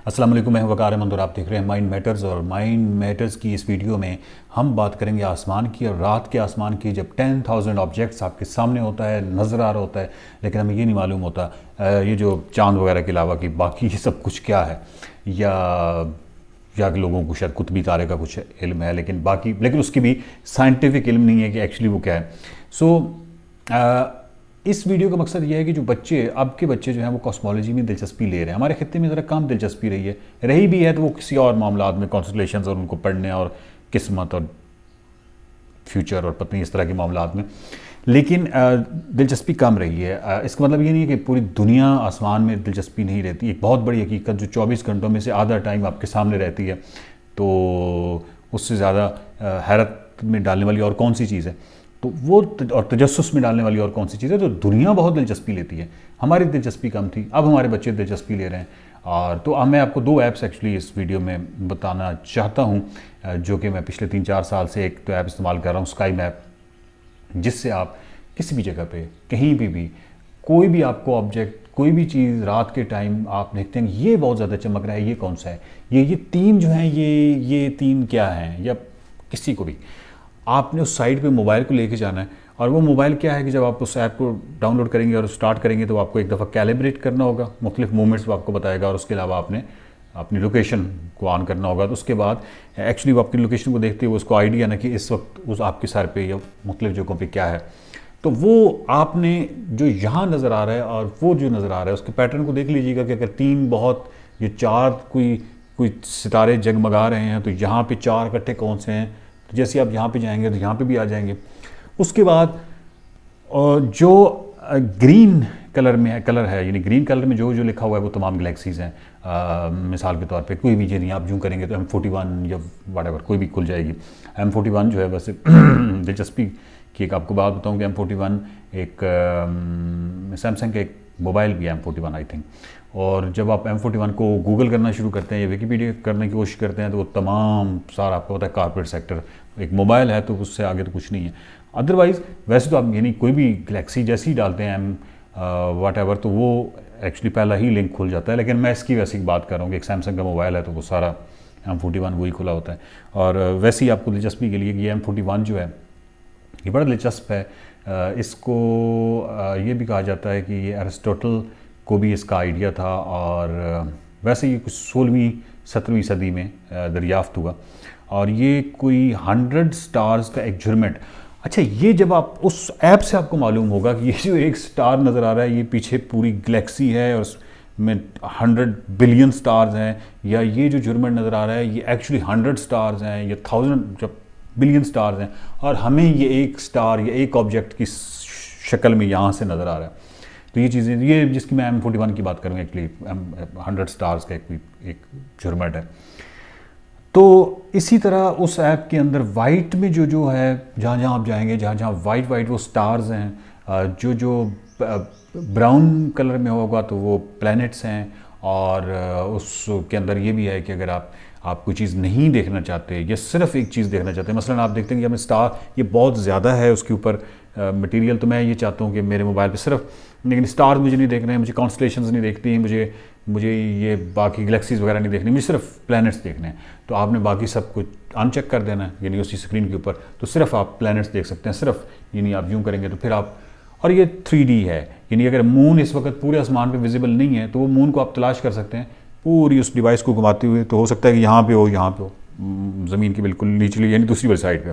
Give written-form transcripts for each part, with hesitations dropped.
अस्सलाम वालेकुम, मैं वकार अहमद और आप देख रहे हैं माइंड मैटर्स। और माइंड मैटर्स की इस वीडियो में हम बात करेंगे आसमान की और रात के आसमान की। जब 10,000 ऑब्जेक्ट्स आपके सामने होता है, नज़र आ रहा होता है, लेकिन हमें ये नहीं मालूम होता ये जो चांद वगैरह के अलावा कि बाकी ये सब कुछ क्या है, या लोगों को शायद कुतबी तारे का कुछ इल्म है, लेकिन उसकी भी साइंटिफिक इल्म नहीं है कि एक्चुअली वो क्या है। इस वीडियो का मकसद ये है कि जो बच्चे, अब के बच्चे जो हैं वो कॉस्मोलॉजी में दिलचस्पी ले रहे हैं, हमारे खित्ते में ज़रा कम दिलचस्पी रही भी है तो वो किसी और मामलात में, कॉन्स्टलेशंस और उनको पढ़ने और किस्मत और फ्यूचर और पत्नी इस तरह के मामलात में, लेकिन दिलचस्पी कम रही है। इसका मतलब ये नहीं है कि पूरी दुनिया आसमान में दिलचस्पी नहीं रहती। एक बहुत बड़ी हकीकत जो 24 घंटों में से आधा टाइम आपके सामने रहती है, तो उससे ज़्यादा हैरत में डालने वाली और कौन सी चीज़ है, तो वो और तजस्सुस में डालने वाली और कौन सी चीज़ है। तो दुनिया बहुत दिलचस्पी लेती है, हमारी दिलचस्पी कम थी, अब हमारे बच्चे दिलचस्पी ले रहे हैं। और तो अब मैं आपको 2 ऐप्स एक्चुअली इस वीडियो में बताना चाहता हूँ, जो कि मैं पिछले 3-4 साल से एक तो ऐप इस्तेमाल कर रहा हूँ, स्काई मैप, जिससे आप किसी भी जगह पे कहीं भी कोई भी आपको ऑब्जेक्ट, कोई भी चीज़ रात के टाइम आप देखते हैं ये बहुत ज़्यादा चमक रहा है, ये कौन सा है, ये 3 जो हैं, ये 3 क्या हैं, या किसी को भी आपने उस साइट पे मोबाइल को लेके जाना है। और वो मोबाइल क्या है कि जब आप उस ऐप को डाउनलोड करेंगे और स्टार्ट करेंगे तो आपको एक दफ़ा कैलिब्रेट करना होगा, मुख्तलिफ मूवमेंट्स वो आपको बताएगा, और उसके अलावा आपने अपनी लोकेशन को ऑन करना होगा। तो उसके बाद एक्चुअली वो आपकी लोकेशन को देखते हुए उसको आइडिया ना कि इस वक्त उस आपके सर पे या मुख्तलिफ जगहों पे क्या है, तो वो आपने जो यहाँ नज़र आ रहा है और वो जो नज़र आ रहा है उसके पैटर्न को देख लीजिएगा कि अगर 3 बहुत, ये 4 कोई सितारे जगमगा रहे हैं, तो यहाँ पे 4 इकट्ठे कौन से हैं, तो जैसे आप यहाँ पे जाएंगे तो यहाँ पे भी आ जाएंगे। उसके बाद जो ग्रीन कलर है, यानी ग्रीन कलर में जो लिखा हुआ है वो तमाम गैलेक्सीज़ हैं। मिसाल के तौर पे कोई भी चीज़ आप जूम करेंगे तो M41 या वटेवर कोई भी खुल जाएगी। M41 जो है, वैसे दिलचस्पी की एक आपको बात बताऊँ कि M41 एक सैमसंग का एक मोबाइल भी है, M41 आई थिंक। और जब आप M41 को गूगल करना शुरू करते हैं या विकीपीडिया करने की कोशिश करते हैं तो वो तमाम सारा आपको पता है कॉर्पोरेट सेक्टर, एक मोबाइल है तो उससे आगे तो कुछ नहीं है। अदरवाइज़ वैसे तो आप यानी कोई भी गैलेक्सी जैसी डालते हैं वटेवर, तो वो एक्चुअली पहला ही लिंक खुल जाता है। लेकिन मैं इसकी वैसी बात कर रहा हूँ कि एक सैमसंग का मोबाइल है तो वो सारा M41 वही खुला होता है। और वैसे ही आपको दिलचस्पी के लिए कि ये M41 जो है ये बड़ा दिलचस्प है। इसको ये भी कहा जाता है कि ये अरिस्टोटल को भी इसका आइडिया था, और वैसे ये कुछ 16वीं-17वीं सदी में दरियाफ्त हुआ। और ये कोई 100 स्टार्स का एक झुरमुट। अच्छा, ये जब आप उस ऐप से आपको मालूम होगा कि ये जो एक स्टार नज़र आ रहा है ये पीछे पूरी गैलेक्सी है और उसमें 100 बिलियन स्टार्स हैं, या ये जो झुरमुट नज़र आ रहा है ये एक्चुअली 100 स्टार्स हैं या 1000 बिलियन स्टार्स हैं, और हमें ये एक स्टार या एक ऑब्जेक्ट की शक्ल में यहाँ से नज़र आ रहा है। तो ये चीज़ें, ये जिसकी मैं M41 की बात करूँगा, एक्चुअली 100 स्टार्स का एक झुरमुट है। तो इसी तरह उस ऐप के अंदर वाइट में जो है, जहाँ आप जाएंगे, जहाँ वाइट वो स्टार्स हैं, जो ब्राउन कलर में होगा तो वो प्लैनेट्स हैं। और उसके अंदर ये भी है कि अगर आप कोई चीज़ नहीं देखना चाहते या सिर्फ एक चीज़ देखना चाहते हैं, मसलन आप देखते हैं कि हमें स्टार ये बहुत ज़्यादा है उसके ऊपर मटेरियल, तो मैं ये चाहता हूँ कि मेरे मोबाइल पे सिर्फ, लेकिन स्टार मुझे नहीं देखने हैं, मुझे कॉन्स्टलेशंस नहीं देखती हैं, मुझे ये बाकी गैलेक्सीज़ वगैरह नहीं देखनी, मुझे सिर्फ प्लैनेट्स देखने हैं। तो आपने बाकी सब कुछ अनचेक कर देना है, यानी उसी स्क्रीन के ऊपर, तो सिर्फ आप प्लैनेट्स देख सकते हैं, सिर्फ, यानी आप यूँ करेंगे तो फिर आप, और ये 3D है, यानी अगर मून इस वक्त पूरे आसमान पे विजिबल नहीं है तो वो मून को आप तलाश कर सकते हैं पूरी उस डिवाइस को घुमाते हुए। तो हो सकता है कि यहाँ पे हो ज़मीन की बिल्कुल निचली यानी दूसरी वाली साइड पे,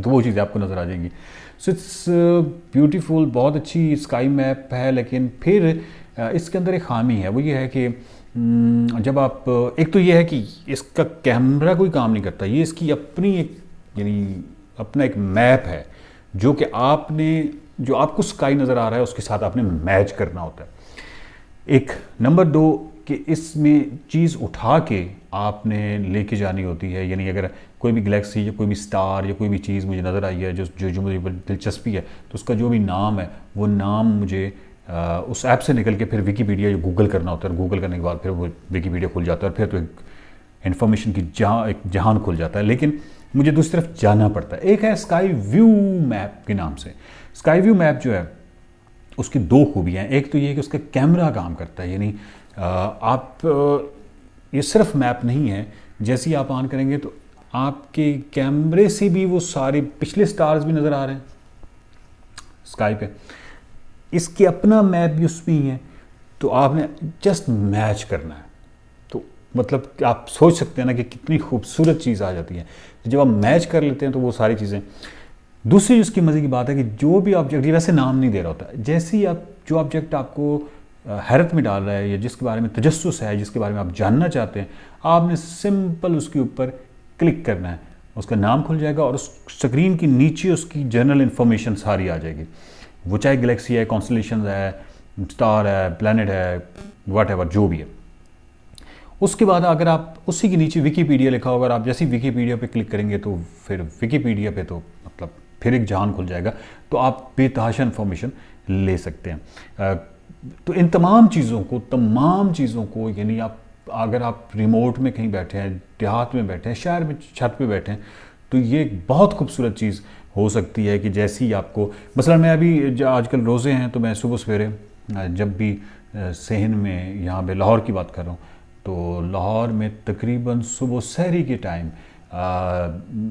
तो वो चीज़ें आपको नज़र आ जाएंगी। सो इट्स ब्यूटीफुल, बहुत अच्छी स्काई मैप है। लेकिन फिर इसके अंदर एक खामी है, वो ये है कि जब आप, एक तो ये है कि इसका कैमरा कोई काम नहीं करता, ये इसकी अपनी एक, यानी अपना एक मैप है जो कि जो आपको स्काई नज़र आ रहा है उसके साथ आपने मैच करना होता है। एक नंबर 2 कि इसमें चीज़ उठा के आपने लेके जानी होती है, यानी अगर कोई भी गैलेक्सी या कोई भी स्टार या कोई भी चीज़ मुझे नज़र आई है जो मुझे दिलचस्पी है, तो उसका जो भी नाम है वो नाम मुझे उस ऐप से निकल के फिर विकीपीडिया या गूगल करना होता है। गूगल करने के बाद फिर वो विकीपीडिया खुल जाता है और फिर तो एक इन्फॉर्मेशन की एक जहान खुल जाता है। लेकिन मुझे दूसरी तरफ जाना पड़ता है। एक है स्काई व्यू मैप के नाम से। स्काई व्यू मैप जो है उसकी 2 खूबियाँ हैं। एक तो ये है कि उसका कैमरा काम करता है, यानी आप ये सिर्फ मैप नहीं है, जैसे ही आप ऑन करेंगे तो आपके कैमरे से भी वो सारे पिछले स्टार्स भी नज़र आ रहे हैं स्काई पे, इसके अपना मैप भी उसमें ही है, तो आपने जस्ट मैच करना है। तो मतलब आप सोच सकते हैं ना कि कितनी खूबसूरत चीज़ आ जाती है जब आप मैच कर लेते हैं, तो वो सारी चीज़ें। दूसरी उसकी मज़े की बात है कि जो भी ऑब्जेक्ट, ये वैसे नाम नहीं दे रहा होता, जैसे ही आप जो ऑब्जेक्ट आपको हैरत में डाल रहा है या जिसके बारे में तजस्सुस है, जिसके बारे में आप जानना चाहते हैं, आपने सिंपल उसके ऊपर क्लिक करना है, उसका नाम खुल जाएगा और उस स्क्रीन के नीचे उसकी जनरल इन्फॉर्मेशन सारी आ जाएगी। वो चाहे गैलेक्सी है, कॉन्स्टलेशन है, स्टार है, प्लैनेट है, व्हाटएवर जो भी है। उसके बाद अगर आप उसी के नीचे विकीपीडिया लिखा होगा, अगर आप जैसे ही विकीपीडिया पे क्लिक करेंगे तो फिर विकीपीडिया पे तो मतलब फिर एक जहान खुल जाएगा, तो आप बेतहाशा इन्फॉर्मेशन ले सकते हैं। तो इन तमाम चीज़ों को यानी आप अगर आप रिमोट में कहीं बैठे हैं, देहात में बैठे हैं, शहर में छत पे बैठे हैं, तो ये एक बहुत खूबसूरत चीज़ हो सकती है कि जैसे ही आपको, मसलन मैं अभी आजकल रोज़े हैं, तो मैं सुबह सवेरे जब भी सेहन में, यहाँ पे लाहौर की बात कर रहा हूँ, तो लाहौर में तकरीबन सुबह सहरी के टाइम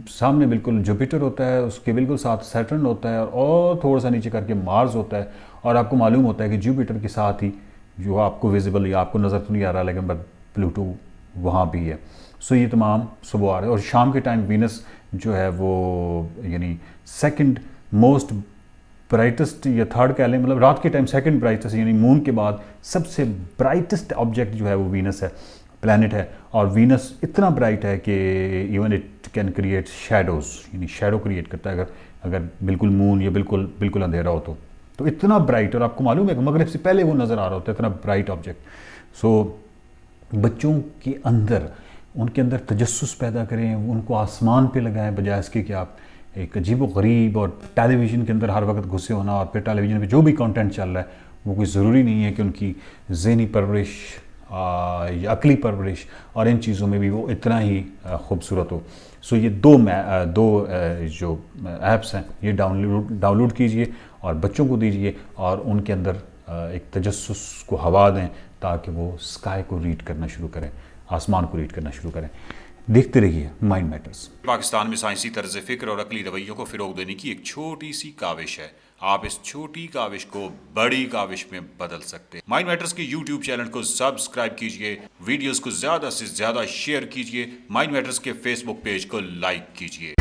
सामने बिल्कुल जुपिटर होता है, उसके बिल्कुल साथ सैटर्न होता है और थोड़ा सा नीचे करके मार्स होता है, और आपको मालूम होता है कि जुपिटर के साथ ही जो आपको विजिबल या आपको नज़र तो नहीं आ रहा, लेकिन बट प्लूटो वहाँ भी है। सो ये तमाम सुबह आ रहे हैं, और शाम के टाइम वीनस जो है वो यानी सेकंड मोस्ट ब्राइटेस्ट या थर्ड कह लें, मतलब रात के टाइम सेकंड ब्राइटेस्ट, यानी मून के बाद सबसे ब्राइटेस्ट ऑब्जेक्ट जो है वो वीनस है, प्लैनेट है। और वीनस इतना ब्राइट है कि even it can create shadows, यानी शैडो क्रिएट करता है अगर बिल्कुल मून या बिल्कुल अंधेरा हो तो इतना ब्राइट, और आपको मालूम है कि मगरिब से पहले वो नज़र आ रहा होता है, इतना ब्राइट ऑब्जेक्ट। सो बच्चों के अंदर, उनके अंदर तजस्सुस पैदा करें, उनको आसमान पे लगाएं, बजाय इसके कि आप एक अजीब-व-गरीब और टेलीविज़न के अंदर हर वक्त घुसे होना, और फिर टेलीविज़न पे जो भी कंटेंट चल रहा है वो कोई ज़रूरी नहीं है कि उनकी ज़हनी परवरिश या अकली परवरिश और इन चीज़ों में भी वो इतना ही खूबसूरत हो। सो ये दो जो ऐप्स हैं ये डाउनलोड कीजिए और बच्चों को दीजिए, और उनके अंदर एक तजस्सुस को हवा दें ताकि वो स्काई को रीड करना शुरू करें, आसमान को रीड करना शुरू करें। देखते रहिए माइंड मैटर्स। पाकिस्तान में साइंसी तर्ज फिक्र और अकली रवैयों को फ़रोग़ देने की एक छोटी सी काविश है। आप इस छोटी काविश को बड़ी काविश में बदल सकते हैं। माइंड मैटर्स के यूट्यूब चैनल को सब्सक्राइब कीजिए, वीडियोस को ज़्यादा से ज़्यादा शेयर कीजिए, माइंड मैटर्स के फेसबुक पेज को लाइक कीजिए।